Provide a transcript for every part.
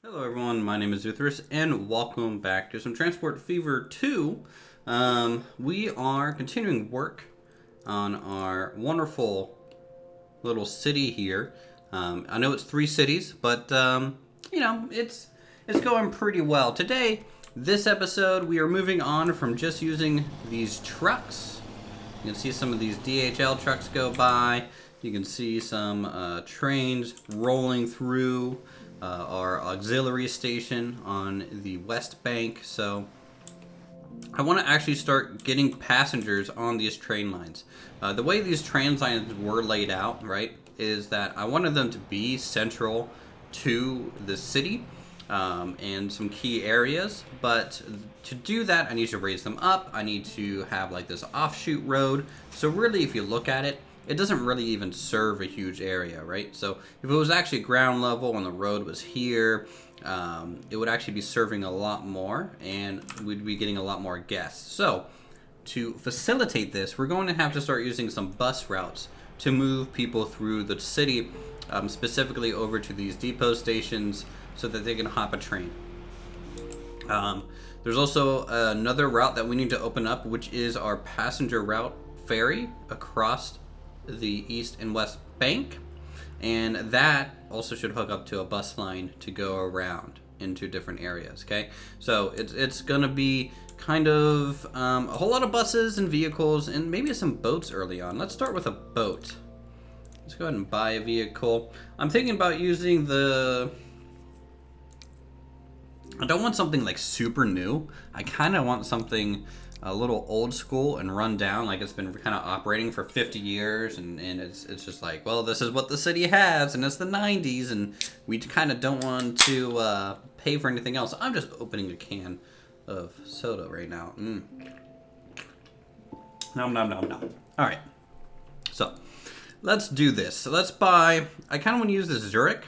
Hello everyone, my name is Uthris and welcome back to some Transport Fever 2. We are continuing work on our wonderful little city here. I know it's 3 cities, but it's going pretty well. Today, this episode, we are moving on from just using these trucks. You can see some of these DHL trucks go by. You can see some trains rolling through our auxiliary station on the West Bank. So I want to actually start getting passengers on these train lines. The way these train lines were laid out, right, is that I wanted them to be central to the city and some key areas. But to do that, I need to raise them up. I need to have like this offshoot road. So really, if you look at it, it doesn't really even serve a huge area, right? So if it was actually ground level and the road was here, it would actually be serving a lot more and we'd be getting a lot more guests. So to facilitate this, we're going to have to start using some bus routes to move people through the city, specifically over to these depot stations so that they can hop a train. There's also another route that we need to open up, which is our passenger route ferry across the East and West Bank, and that also should hook up to a bus line to go around into different areas. Okay, so it's gonna be kind of a whole lot of buses and vehicles and maybe some boats early on. Let's start with a boat. Let's go ahead and buy a vehicle. I'm thinking about using I don't want something like super new. I kind of want something a little old school and run down, like it's been kind of operating for 50 years and it's just like, well, this is what the city has and it's the 90s and we kind of don't want to pay for anything else. I'm just opening a can of soda right now. Nom nom nom nom. All right, so let's do this. So let's buy, I kind of want to use the Zurich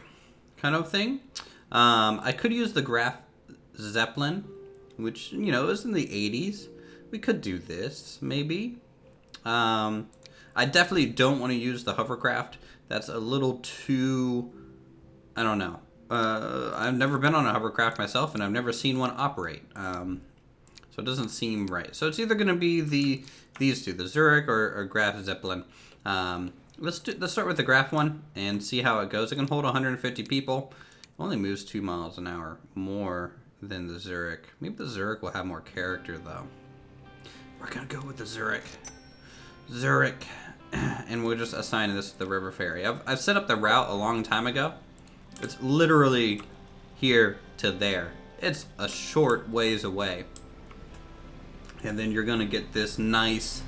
kind of thing. I could use the Graf Zeppelin, which, you know, is in the 80s. We could do this, maybe. I definitely don't want to use the hovercraft. That's a little too, I don't know. I've never been on a hovercraft myself, and I've never seen one operate. So it doesn't seem right. So it's either going to be these two, the Zurich or Graf Zeppelin. Let's start with the Graf one and see how it goes. It can hold 150 people. It only moves 2 miles an hour more than the Zurich. Maybe the Zurich will have more character, though. We're gonna go with the Zurich, and we'll just assign this to the river ferry. I've set up the route a long time ago. It's literally here to there. It's a short ways away. And then you're gonna get this nice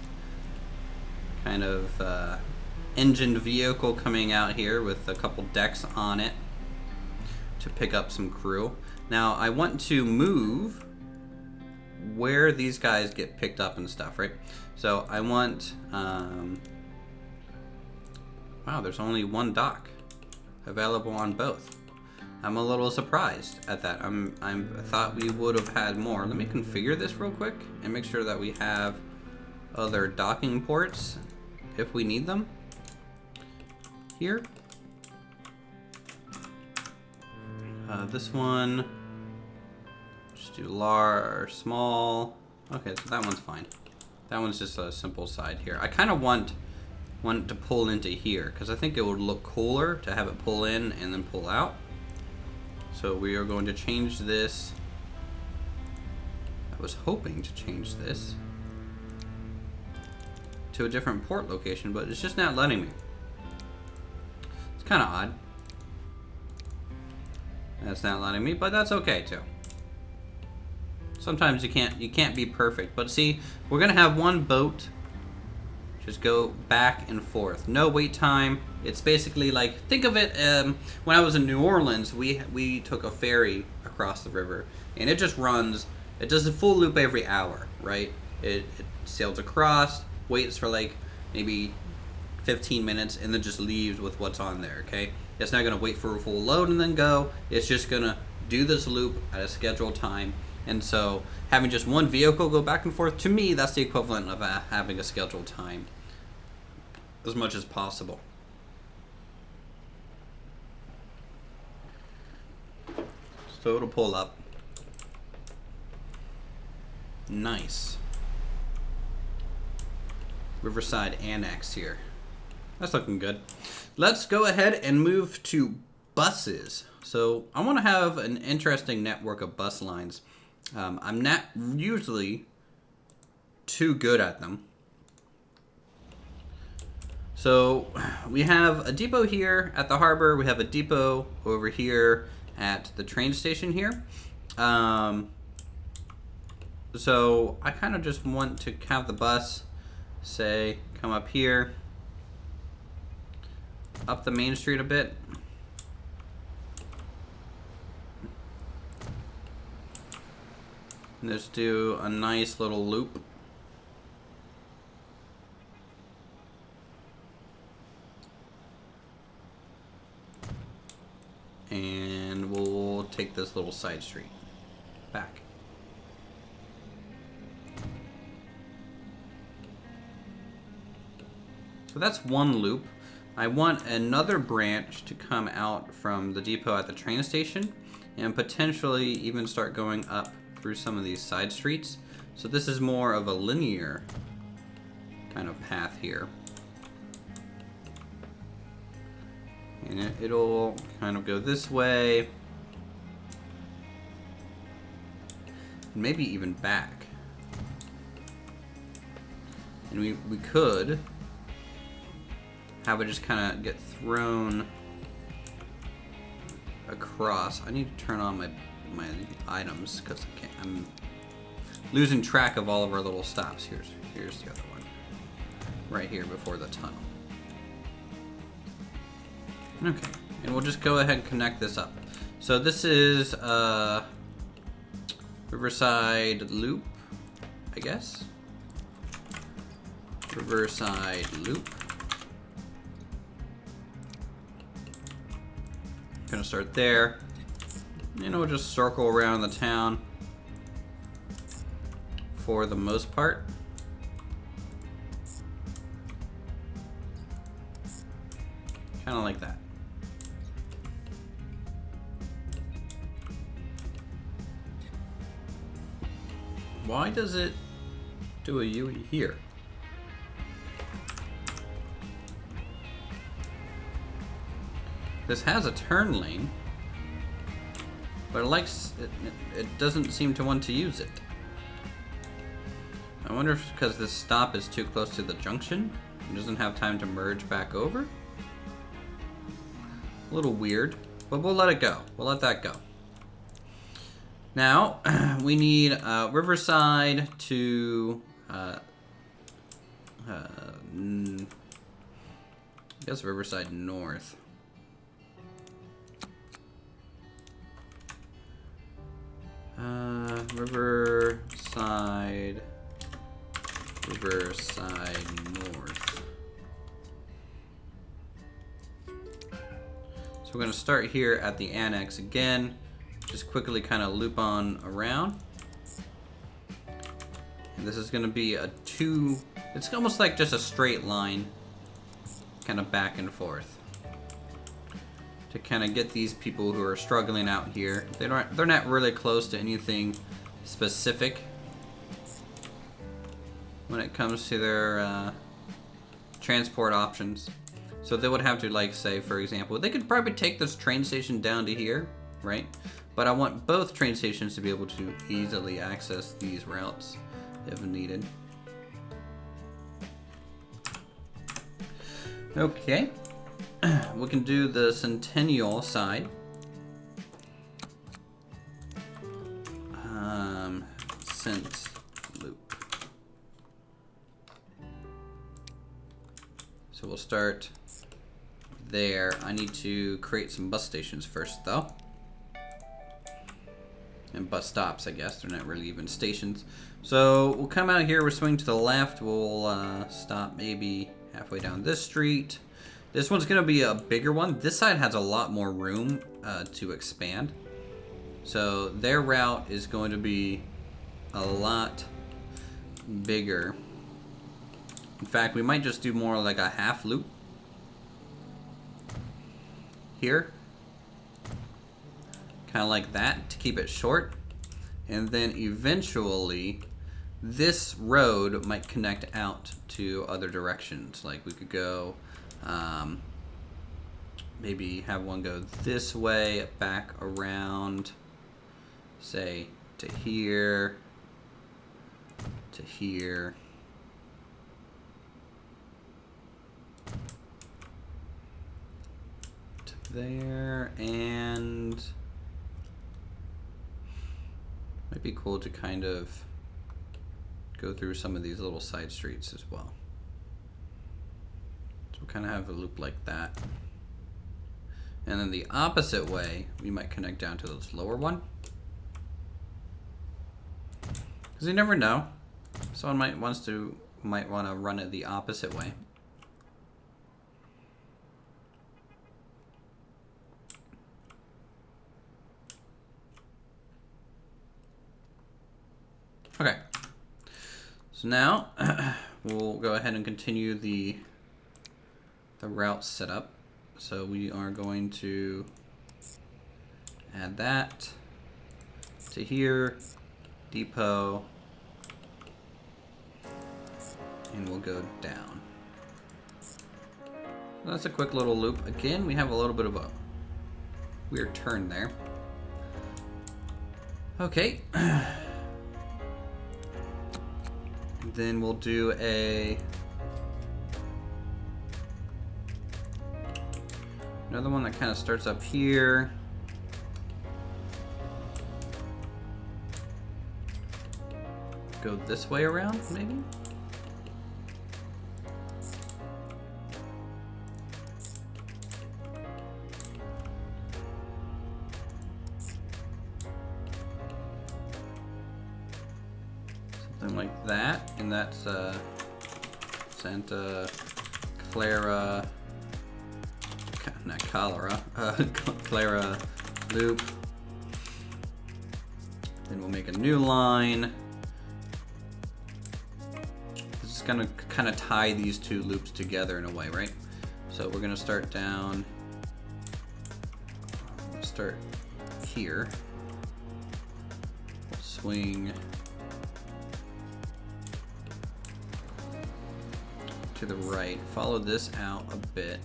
kind of engined vehicle coming out here with a couple decks on it to pick up some crew. Now I want to move where these guys get picked up and stuff, right? So I want, wow, there's only one dock available on both. I'm a little surprised at that. I thought we would have had more. Let me configure this real quick and make sure that we have other docking ports if we need them here. This one, just do large, small. Okay, so that one's fine. That one's just a simple side here. I kind of want to pull into here because I think it would look cooler to have it pull in and then pull out. So we are going to change this. I was hoping to change this to a different port location, but it's just not letting me. It's kind of odd. That's not letting me, but that's okay too. Sometimes you can't be perfect. But see, we're gonna have one boat just go back and forth. No wait time. It's basically like, think of it, when I was in New Orleans, we took a ferry across the river and it just runs, it does a full loop every hour, right? It sails across, waits for like maybe 15 minutes and then just leaves with what's on there, okay? It's not going to wait for a full load and then go. It's just going to do this loop at a scheduled time. And so having just one vehicle go back and forth, to me, that's the equivalent of having a scheduled time as much as possible. So it'll pull up. Nice. Riverside Annex here. That's looking good. Let's go ahead and move to buses. So I want to have an interesting network of bus lines. I'm not usually too good at them. So we have a depot here at the harbor. We have a depot over here at the train station here. So I kind of just want to have the bus, say, come up here, up the main street a bit. And just do a nice little loop. And we'll take this little side street back. So that's one loop. I want another branch to come out from the depot at the train station and potentially even start going up through some of these side streets. So this is more of a linear kind of path here. And it'll kind of go this way. Maybe even back. And we could have it just kind of get thrown across. I need to turn on my items because I'm losing track of all of our little stops. Here's the other one. Right here before the tunnel. Okay, and we'll just go ahead and connect this up. So this is Riverside Loop, I guess. Riverside Loop. Gonna start there. And we'll just circle around the town for the most part. Kind of like that. Why does it do a UE here? This has a turn lane, but it doesn't seem to want to use it. I wonder if it's because this stop is too close to the junction. It doesn't have time to merge back over. A little weird, but we'll let it go. We'll let that go. Now, we need Riverside to, I guess Riverside North. Riverside North. So we're going to start here at the annex again. Just quickly kind of loop on around. And this is going to be it's almost like just a straight line, kind of back and forth. To kind of get these people who are struggling out here. They're not really close to anything specific when it comes to their transport options. So they would have to, like, say, for example, they could probably take this train station down to here, right? But I want both train stations to be able to easily access these routes if needed. Okay. We can do the Centennial side. Cent Loop. So we'll start there. I need to create some bus stations first, though. And bus stops, I guess. They're not really even stations. So we'll come out here. We'll swing to the left. We'll stop maybe halfway down this street. This one's going to be a bigger one. This side has a lot more room to expand. So their route is going to be a lot bigger. In fact, we might just do more like a half loop here. kind of like that to keep it short. And then eventually this road might connect out to other directions. Like we could go, maybe have one go this way, back around, say to here, to here. To there, and might be cool to kind of go through some of these little side streets as well. So we'll kind of have a loop like that. And then the opposite way, we might connect down to this lower one. Because you never know. Someone might want to run it the opposite way. Okay. So now we'll go ahead and continue the route setup. So we are going to add that to here, depot, and we'll go down. That's a quick little loop. Again, we have a little bit of a weird turn there. Okay. Then we'll do another one that kind of starts up here. Go this way around, maybe? Something like that, and that's Santa Clara, not Cholera, Clara Loop. Then we'll make a new line. This is gonna kind of tie these two loops together in a way, right? So we're gonna start down, start here, swing to the right, follow this out a bit.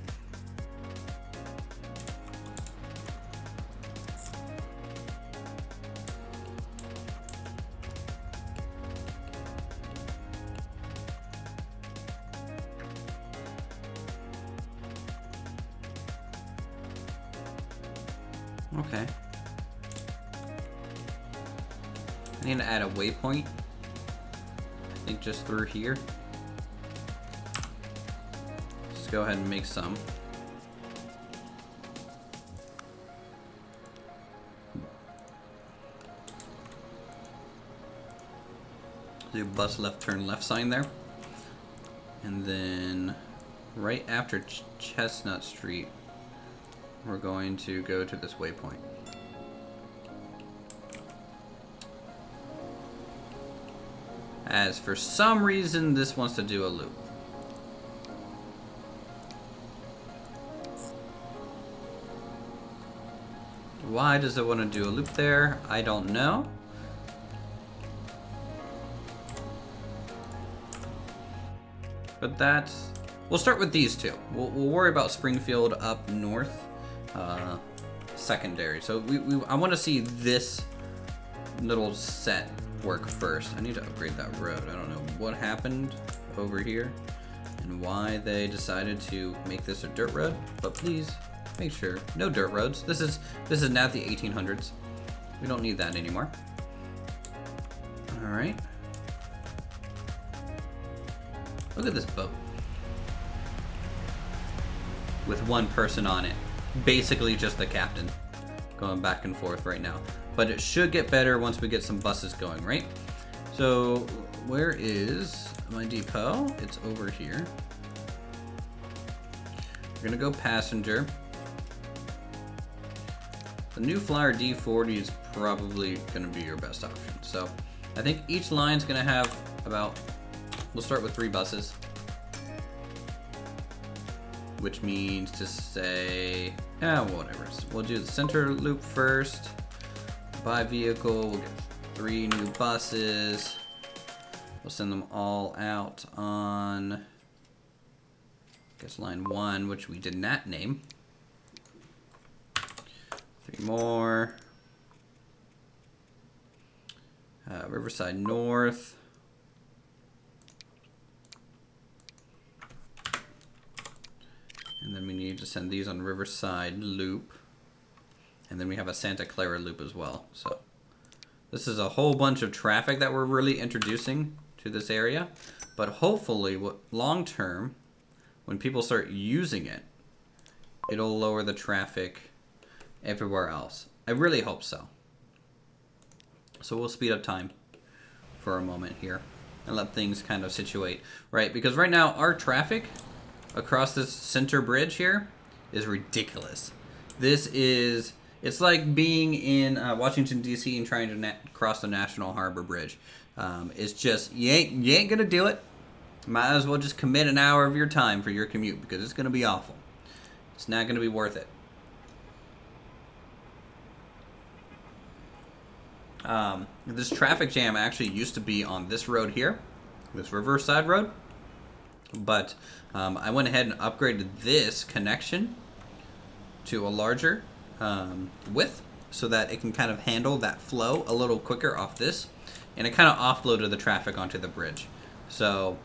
Okay. I need to add a waypoint. I think just through here. Let's go ahead and make some. Do bus left turn left sign there. And then right after Chestnut Street, we're going to go to this waypoint. As for some reason, this wants to do a loop. Why does it want to do a loop there? I don't know. But that's... We'll start with these two. We'll worry about Springfield up north. Secondary. So I want to see this little set work first. I need to upgrade that road. I don't know what happened over here and why they decided to make this a dirt road, but please make sure no dirt roads. This is now the 1800s. We don't need that anymore. All right. Look at this boat with one person on it. Basically just the captain going back and forth right now. But it should get better once we get some buses going, right? So where is my depot? It's over here. We're gonna go passenger. The new Flyer D40 is probably gonna be your best option. So I think each line's gonna have about, we'll start with 3 buses. Which means to say, whatever. So we'll do the center loop first. 5 vehicle, we'll get 3 new buses. We'll send them all out on, I guess, line 1, which we did not name. 3 more. Riverside North. And then we need to send these on Riverside Loop. And then we have a Santa Clara Loop as well. So this is a whole bunch of traffic that we're really introducing to this area. But hopefully, long term, when people start using it, it'll lower the traffic everywhere else. I really hope so. So we'll speed up time for a moment here and let things kind of situate, right? Because right now our traffic across this center bridge here is ridiculous. It's like being in Washington, D.C. and trying to cross the National Harbor Bridge. It's just, you ain't gonna do it. Might as well just commit an hour of your time for your commute because it's gonna be awful. It's not gonna be worth it. This traffic jam actually used to be on this road here, this Riverside Road, but I went ahead and upgraded this connection to a larger width so that it can kind of handle that flow a little quicker off this, and it kind of offloaded the traffic onto the bridge. So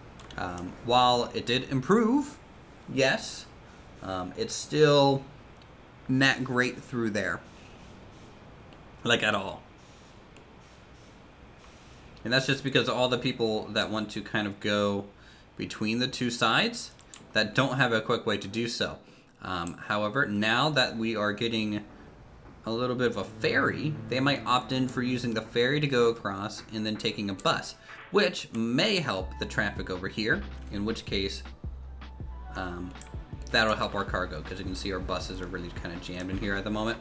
while it did improve, yes, it's still not great through there, like at all. And that's just because all the people that want to kind of go between the two sides that don't have a quick way to do so. However, now that we are getting a little bit of a ferry, they might opt in for using the ferry to go across and then taking a bus, which may help the traffic over here, in which case that'll help our cargo, because you can see our buses are really kind of jammed in here at the moment.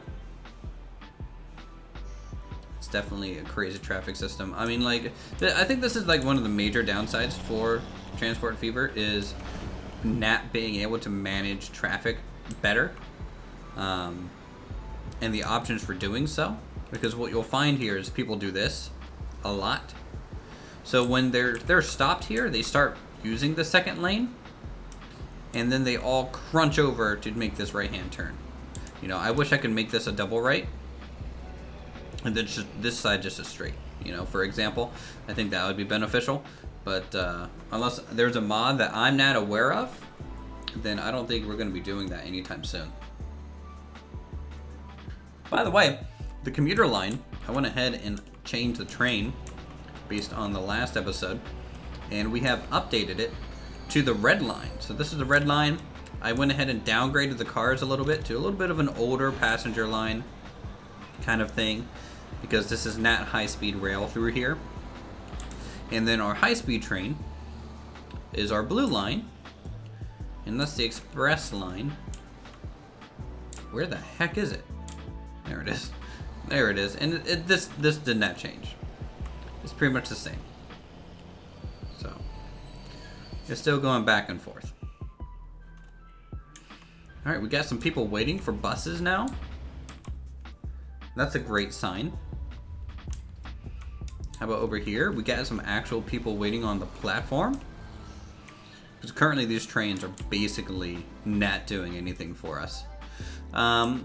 It's definitely a crazy traffic system. I mean, like, I think this is like one of the major downsides for Transport Fever is not being able to manage traffic better, and the options for doing so. Because what you'll find here is people do this a lot. So when they're stopped here, they start using the second lane, and then they all crunch over to make this right-hand turn. You know, I wish I could make this a double right, and then just this side just a straight. You know, for example, I think that would be beneficial. But unless there's a mod that I'm not aware of, then I don't think we're going to be doing that anytime soon. By the way, the commuter line, I went ahead and changed the train based on the last episode, and we have updated it to the red line. So this is the red line. I went ahead and downgraded the cars a little bit to a little bit of an older passenger line kind of thing, because this is not high-speed rail through here. And then our high-speed train is our blue line, and that's the express line. Where the heck is it? There it is. There it is. And this did not change. It's pretty much the same. So it's still going back and forth. All right, we got some people waiting for buses now. That's a great sign. How about over here? We got some actual people waiting on the platform. Because currently these trains are basically not doing anything for us.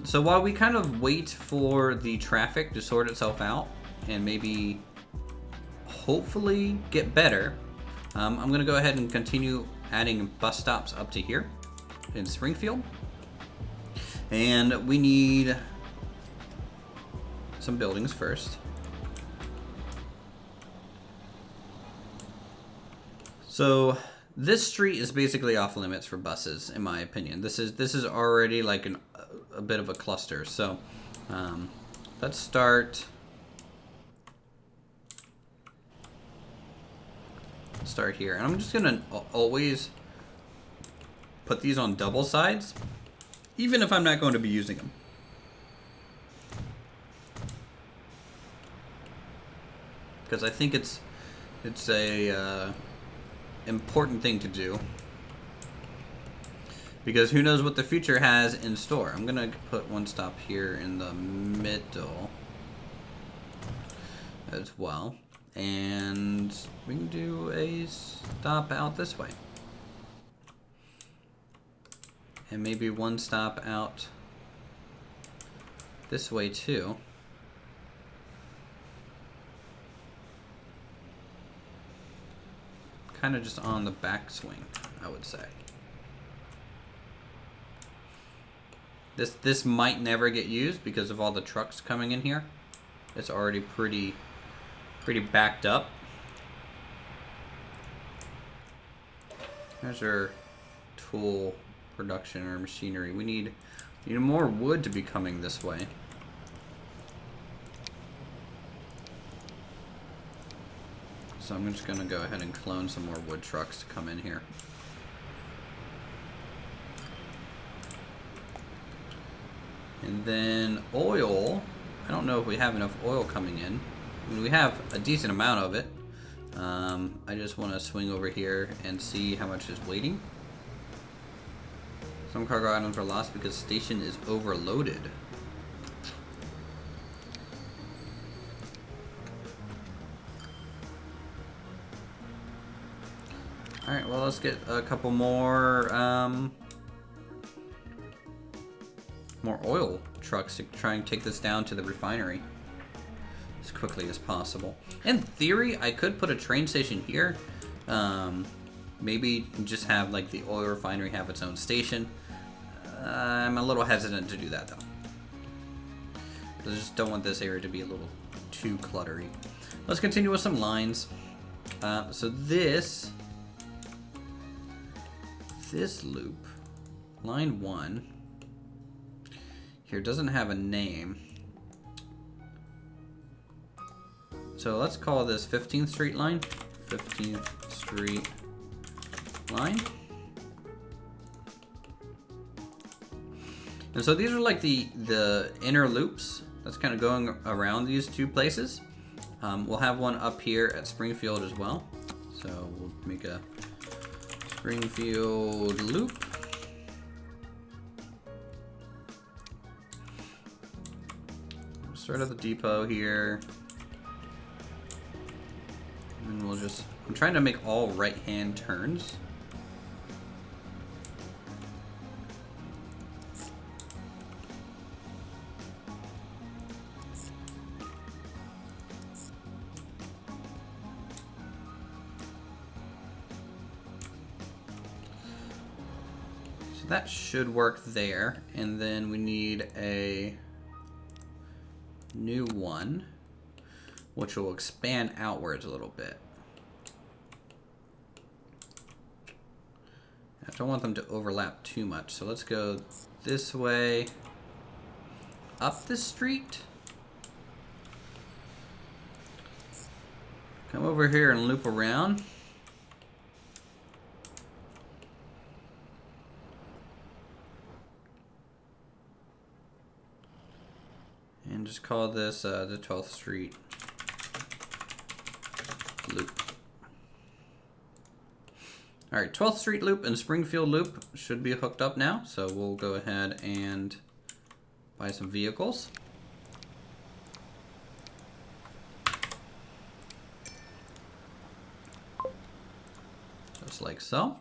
So while we kind of wait for the traffic to sort itself out and maybe hopefully get better, I'm going to go ahead and continue adding bus stops up to here in Springfield. And we need some buildings first. So this street is basically off limits for buses, in my opinion. This is already like a bit of a cluster. So let's start here, and I'm just gonna always put these on double sides, even if I'm not going to be using them. Because I think it's a important thing to do, because who knows what the future has in store. I'm gonna put one stop here in the middle. as well. And we can do a stop out this way. And maybe one stop out this way too. Kind of just on the backswing, I would say. This might never get used because of all the trucks coming in here. It's already pretty backed up. There's our tool production or machinery. We need more wood to be coming this way. So I'm just gonna go ahead and clone some more wood trucks to come in here. And then oil, I don't know if we have enough oil coming in. I mean, we have a decent amount of it. I just want to swing over here and see how much is waiting. Some cargo items are lost because station is overloaded. Alright, well, let's get a couple more oil trucks to try and take this down to the refinery as quickly as possible. In theory, I could put a train station here. Maybe just have like the oil refinery have its own station. I'm a little hesitant to do that though. I just don't want this area to be a little too cluttery. Let's continue with some lines. So this loop, line 1, here doesn't have a name. So let's call this 15th Street line. 15th Street line. And so these are like the inner loops that's kind of going around these two places. We'll have one up here at Springfield as well. So we'll make a Springfield Loop. Start at the depot here. And we'll just, I'm trying to make all right-hand turns. That should work there, and then we need a new one, which will expand outwards a little bit. I don't want them to overlap too much, so let's go this way, up the street, come over here and loop around. And just call this the 12th Street Loop. Alright, 12th Street Loop and Springfield Loop should be hooked up now. So we'll go ahead and buy some vehicles. Just like so.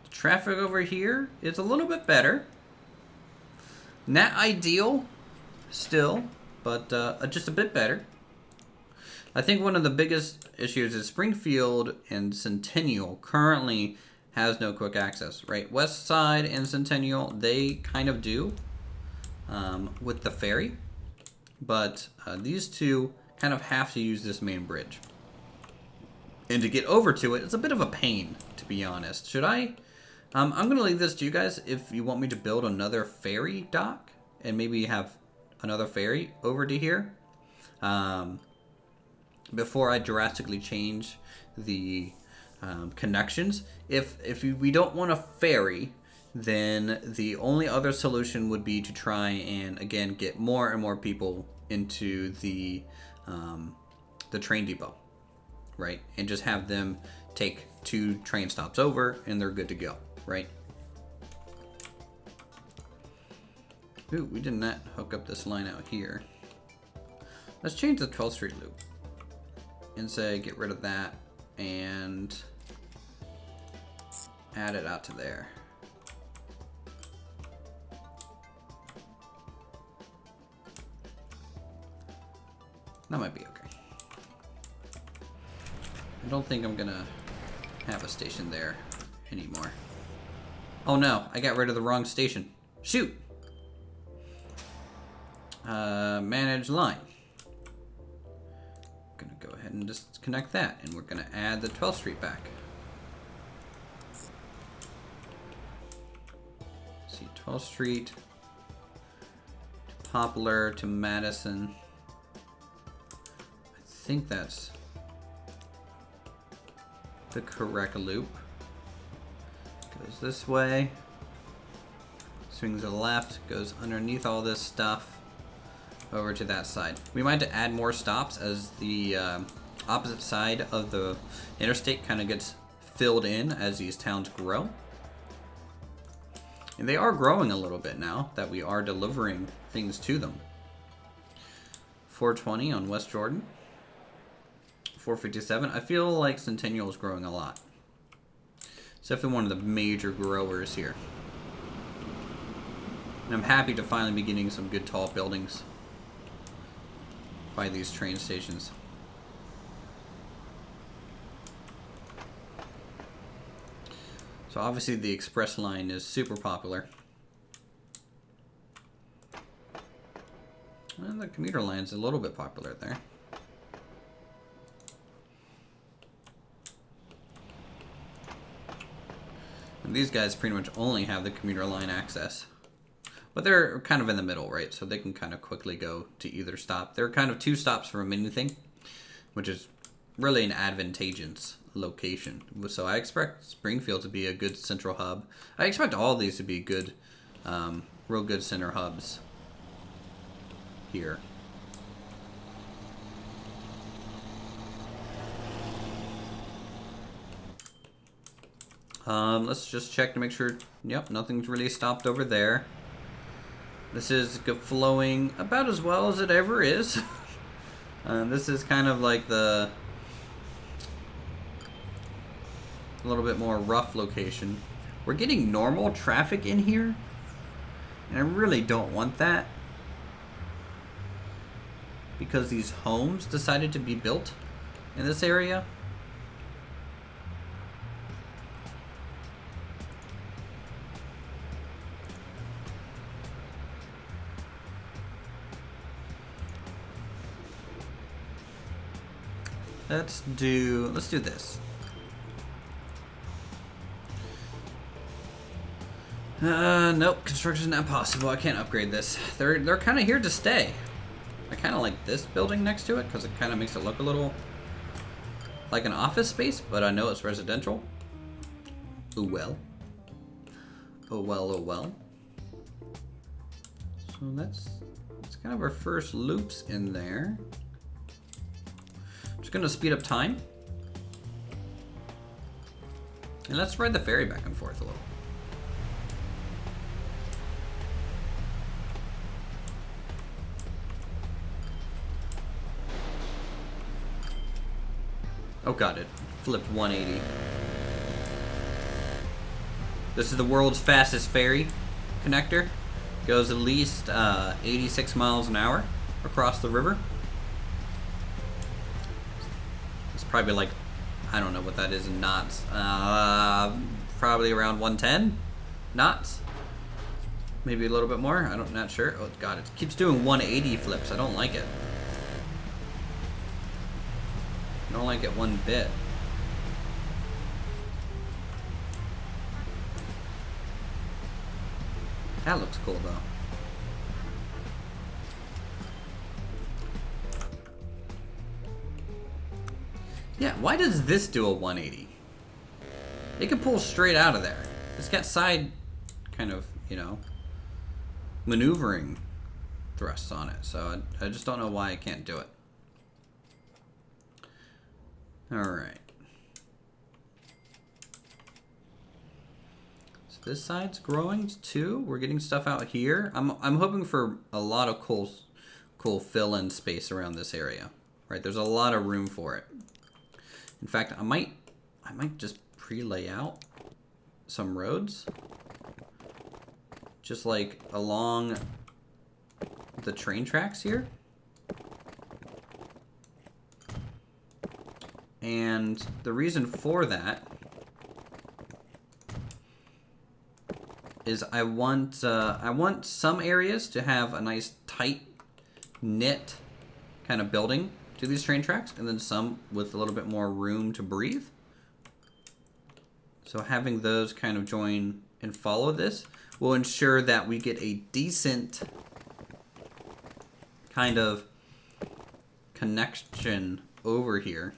The traffic over here is a little bit better. Not ideal still, but just a bit better. I think one of the biggest issues is Springfield and Centennial currently has no quick access, right? West Side and Centennial, they kind of do with the ferry, but these two kind of have to use this main bridge. And to get over to it, it's a bit of a pain, to be honest. Should I? I'm going to leave this to you guys if you want me to build another ferry dock and maybe have another ferry over to here before I drastically change the connections. If we don't want a ferry, then the only other solution would be to try and, again, get more and more people into the train depot, right? And just have them take 2 train stops over and they're good to go. Right. Ooh, we did not hook up this line out here. Let's change the 12th Street Loop and say get rid of that and add it out to there. That might be okay. I don't think I'm gonna have a station there anymore. Oh no, I got rid of the wrong station. Shoot! Manage line. Gonna go ahead and disconnect that, and we're gonna add the 12th Street back. Let's see, 12th Street to Poplar to Madison. I think that's the correct loop. Goes this way, swings to the left, goes underneath all this stuff over to that side. We might have to add more stops as the opposite side of the interstate kind of gets filled in as these towns grow. And they are growing a little bit now that we are delivering things to them. 420 on West Jordan. 457. I feel like Centennial is growing a lot. It's definitely one of the major growers here. And I'm happy to finally be getting some good tall buildings by these train stations. So obviously the express line is super popular. And the commuter line is a little bit popular there. And these guys pretty much only have the commuter line access. But they're kind of in the middle, right? So they can kind of quickly go to either stop. They're kind of two stops from anything, which is really an advantageous location. So I expect Springfield to be a good central hub. I expect all of these to be good, real good center hubs here. Let's just check to make sure, yep, nothing's really stopped over there. This is flowing about as well as it ever is. This is kind of like the a little bit more rough location. We're getting normal traffic in here, and I really don't want that because these homes decided to be built in this area. Let's do this. Nope, construction's not possible. I can't upgrade this. They're kind of here to stay. I kind of like this building next to it because it kind of makes it look a little like an office space, but I know it's residential. Oh well. Oh well, oh well. So that's kind of our first loops in there. Just gonna speed up time. And let's ride the ferry back and forth a little. Oh god, it flipped 180. This is the world's fastest ferry connector. Goes at least 86 miles an hour across the river. It's probably like, I don't know what that is in knots. Probably around 110 knots. Maybe a little bit more. I'm not sure. Oh god, it keeps doing 180 flips. I don't like it. I don't like it one bit. That looks cool though. Yeah, why does this do a 180? It can pull straight out of there. It's got side kind of, you know, maneuvering thrusts on it. So I just don't know why I can't do it. Alright. So this side's growing too. We're getting stuff out here. I'm hoping for a lot of cool fill-in space around this area, right? There's a lot of room for it. In fact, I might just pre-lay out some roads, just like along the train tracks here. And the reason for that is I want some areas to have a nice tight knit kind of building to these train tracks, and then some with a little bit more room to breathe. So having those kind of join and follow this will ensure that we get a decent kind of connection over here.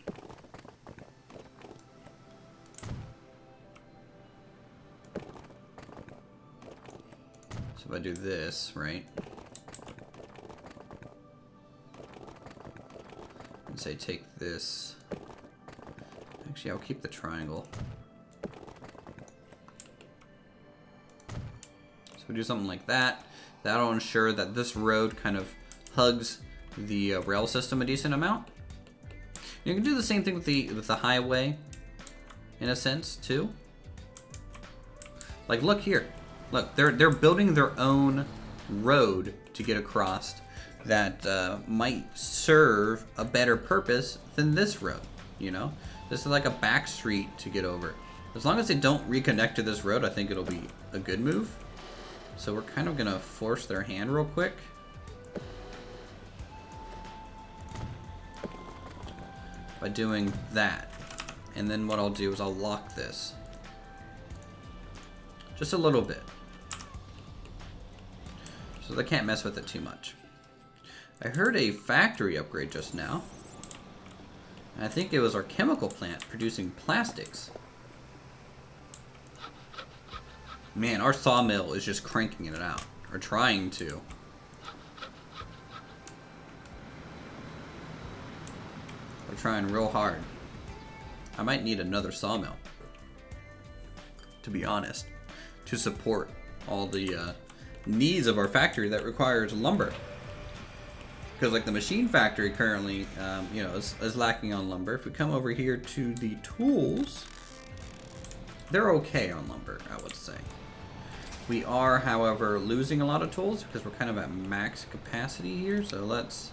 So if I do this, right? And say take this. Actually, I'll keep the triangle. So we do something like that. That'll ensure that this road kind of hugs the rail system a decent amount. You can do the same thing with the highway, in a sense too. Like look here, look they're building their own road to get across that might serve a better purpose than this road. You know, this is like a back street to get over. As long as they don't reconnect to this road, I think it'll be a good move. So we're kind of gonna force their hand real quick. By doing that. And then what I'll do is I'll lock this. Just a little bit. So they can't mess with it too much. I heard a factory upgrade just now. And I think it was our chemical plant producing plastics. Man, our sawmill is just cranking it out. Or trying to. We're trying real hard. I might need another sawmill, to be honest, to support all the needs of our factory that requires lumber. Because like the machine factory currently, you know, is lacking on lumber. If we come over here to the tools, they're okay on lumber, I would say. We are, however, losing a lot of tools because we're kind of at max capacity here. So let's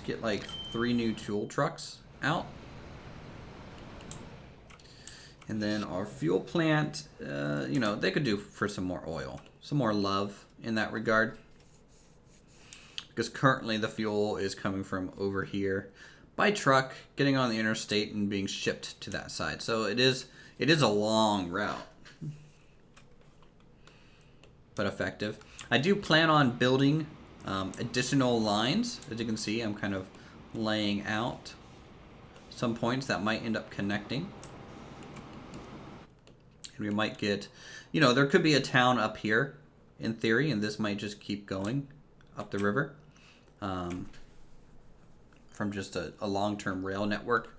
get like 3 new tool trucks out. And then our fuel plant, you know, they could do for some more oil, some more love in that regard. Because currently the fuel is coming from over here by truck, getting on the interstate and being shipped to that side. So it is a long route, but effective. I do plan on building additional lines. As you can see, I'm kind of laying out some points that might end up connecting. And we might get, you know, there could be a town up here in theory, and this might just keep going up the river from just a long-term rail network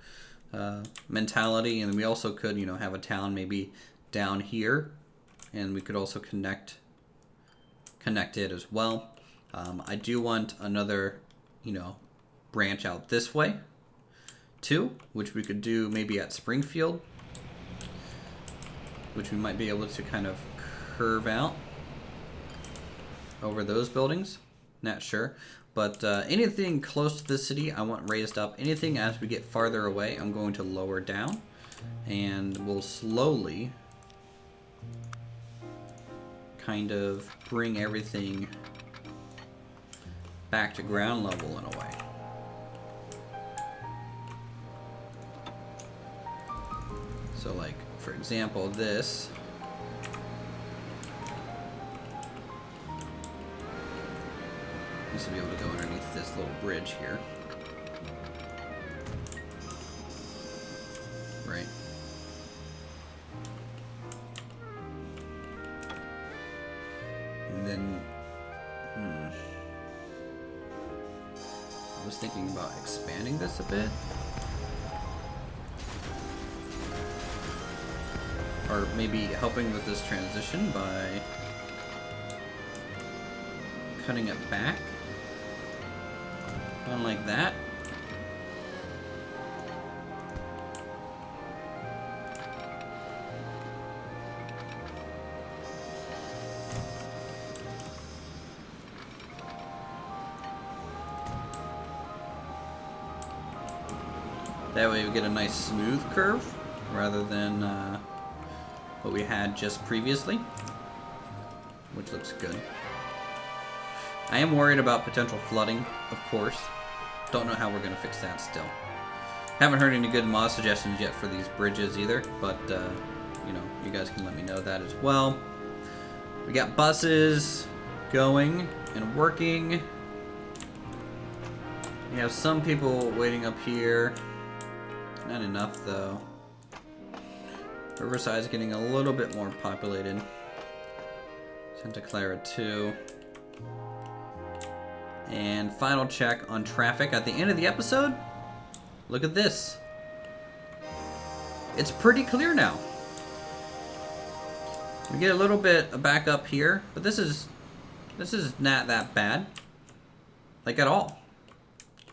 mentality. And we also could, you know, have a town maybe down here, and we could also connect it as well. I do want another, you know, branch out this way too, which we could do maybe at Springfield, which we might be able to kind of curve out over those buildings. Not sure, but anything close to the city I want raised up. Anything as we get farther away, I'm going to lower down, and we'll slowly kind of bring everything back to ground level in a way. So like, for example, this needs to be able to go underneath this little bridge here. Right. And then, I was thinking about expanding this a bit. Or maybe helping with this transition by cutting it back Going like that. That way we get a nice smooth curve rather than what we had just previously, which looks good. I am worried about potential flooding, of course. Don't know how we're going to fix that still. Haven't heard any good mod suggestions yet for these bridges either, but you know, you guys can let me know that as well. We got buses going and working. We have some people waiting up here. Not enough though. Riverside's getting a little bit more populated. Santa Clara too. And final check on traffic at the end of the episode. Look at this. It's pretty clear now. We get a little bit back up here, but this is not that bad, like at all.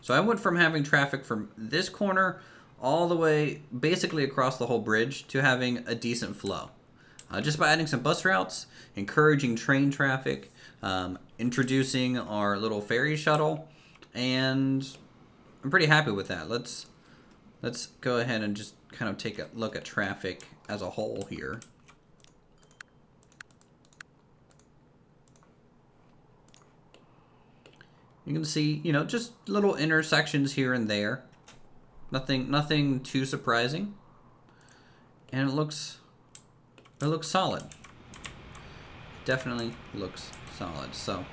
So I went from having traffic from this corner all the way basically across the whole bridge to having a decent flow. Just by adding some bus routes, encouraging train traffic, introducing our little ferry shuttle, and I'm pretty happy with that. Let's go ahead and just kind of take a look at traffic as a whole here. You can see, you know, just little intersections here and there. Nothing too surprising. And it looks solid. Definitely looks solid. So,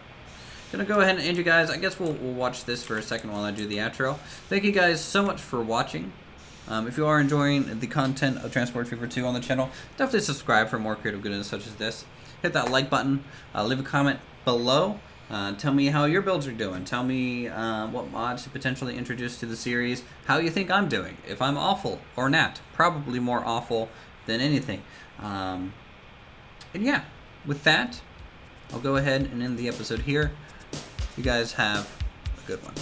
gonna go ahead and end you guys. I guess we'll watch this for a second while I do the outro. Thank you guys so much for watching. If you are enjoying the content of Transport Fever 2 on the channel, definitely subscribe for more creative goodness such as this. Hit that like button. Leave a comment below. Tell me how your builds are doing. Tell me what mods to potentially introduce to the series. How you think I'm doing. If I'm awful or not. Probably more awful than anything. And yeah, with that, I'll go ahead and end the episode here. You guys have a good one.